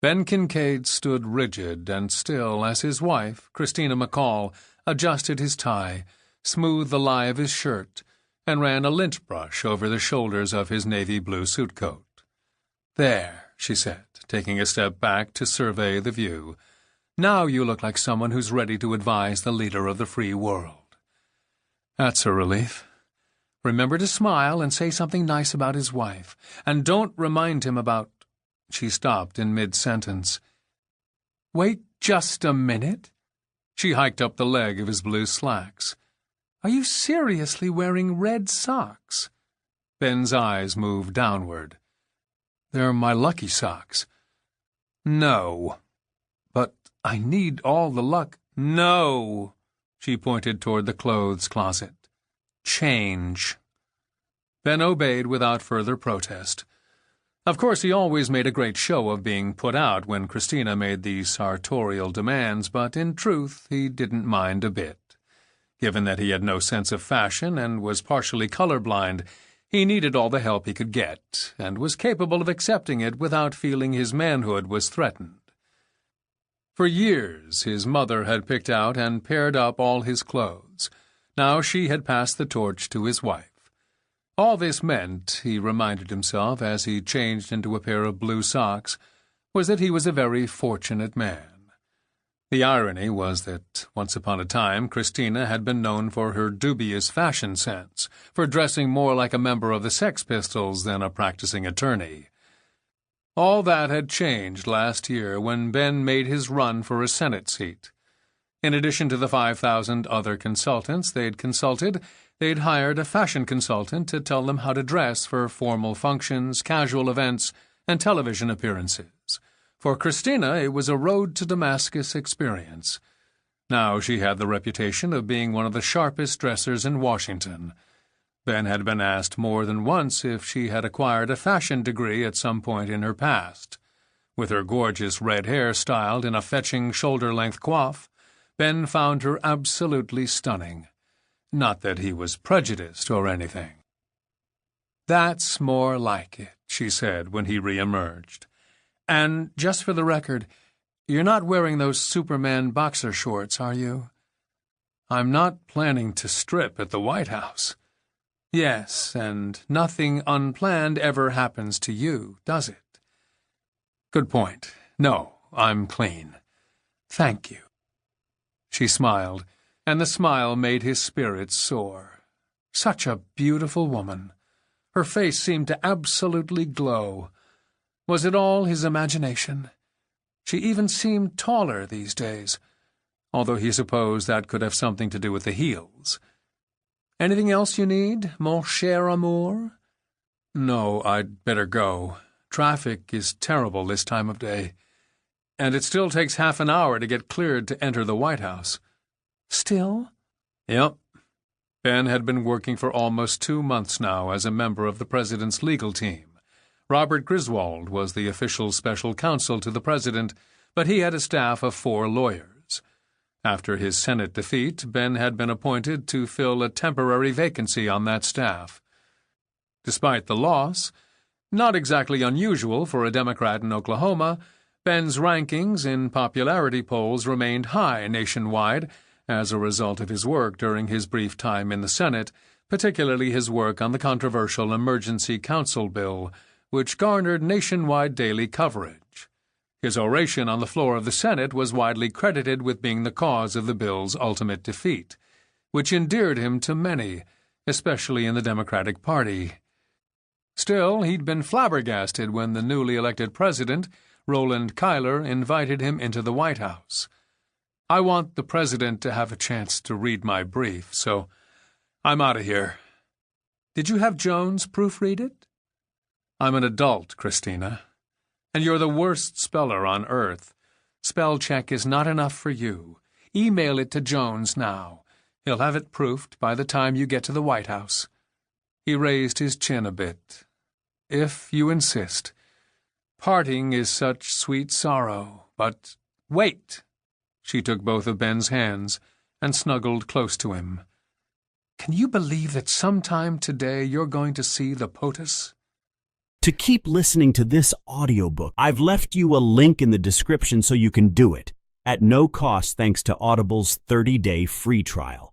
Ben Kincaid stood rigid and still as his wife, Christina McCall, adjusted his tie, smoothed the lie of his shirt, and ran a lint brush over the shoulders of his navy blue suit coat. "There," she said, taking a step back to survey the view. "Now you look like someone who's ready to advise the leader of the free world." "That's a relief. Remember to smile and say something nice about his wife. And don't remind him about—" She stopped in mid-sentence. "Wait just a minute." She hiked up the leg of his blue slacks. "Are you seriously wearing red socks?" Ben's eyes moved downward. "They're my lucky socks." "No." "But I need all the luck." "No." She pointed toward the clothes closet. "Change." Ben obeyed without further protest. Of course, he always made a great show of being put out when Christina made these sartorial demands, but in truth he didn't mind a bit. Given that he had no sense of fashion and was partially colorblind, he needed all the help he could get, and was capable of accepting it without feeling his manhood was threatened. For years his mother had picked out and paired up all his clothes. Now she had passed the torch to his wife. All this meant, he reminded himself as he changed into a pair of blue socks, was that he was a very fortunate man. The irony was that, once upon a time, Christina had been known for her dubious fashion sense, for dressing more like a member of the Sex Pistols than a practicing attorney. All that had changed last year when Ben made his run for a Senate seat. In addition to the 5,000 other consultants they'd consulted, they'd hired a fashion consultant to tell them how to dress for formal functions, casual events, and television appearances. For Christina, it was a road to Damascus experience. Now she had the reputation of being one of the sharpest dressers in Washington. Ben had been asked more than once if she had acquired a fashion degree at some point in her past. With her gorgeous red hair styled in a fetching shoulder-length coif, Ben found her absolutely stunning. Not that he was prejudiced or anything. "That's more like it," she said when he re-emerged. "And just for the record, you're not wearing those Superman boxer shorts, are you?" "I'm not planning to strip at the White House." "Yes, and nothing unplanned ever happens to you, does it?" "Good point. No, I'm clean. Thank you." She smiled, and the smile made his spirits soar. Such a beautiful woman. Her face seemed to absolutely glow. Was it all his imagination? She even seemed taller these days, although he supposed that could have something to do with the heels. "Anything else you need, mon cher amour?" "No, I'd better go. Traffic is terrible this time of day. And it still takes half an hour to get cleared to enter the White House." "Still?" "Yep." Ben had been working for almost 2 months now as a member of the president's legal team. Robert Griswold was the official special counsel to the president, but he had a staff of 4 lawyers. After his Senate defeat, Ben had been appointed to fill a temporary vacancy on that staff. Despite the loss, not exactly unusual for a Democrat in Oklahoma, Ben's rankings in popularity polls remained high nationwide as a result of his work during his brief time in the Senate, particularly his work on the controversial Emergency Counsel Bill, which garnered nationwide daily coverage. His oration on the floor of the Senate was widely credited with being the cause of the bill's ultimate defeat, which endeared him to many, especially in the Democratic Party. Still, he'd been flabbergasted when the newly elected president, Roland Kyler, invited him into the White House. "I want the president to have a chance to read my brief, so I'm out of here." "Did you have Jones proofread it?" "I'm an adult, Christina. And you're the worst speller on earth. Spell check is not enough for you. Email it to Jones now. He'll have it proofed by the time you get to the White House." He raised his chin a bit. "If you insist. Parting is such sweet sorrow, but—" "Wait!" She took both of Ben's hands and snuggled close to him. "Can you believe that sometime today you're going to see the POTUS?" To keep listening to this audiobook, I've left you a link in the description so you can do it at no cost thanks to Audible's 30-day free trial.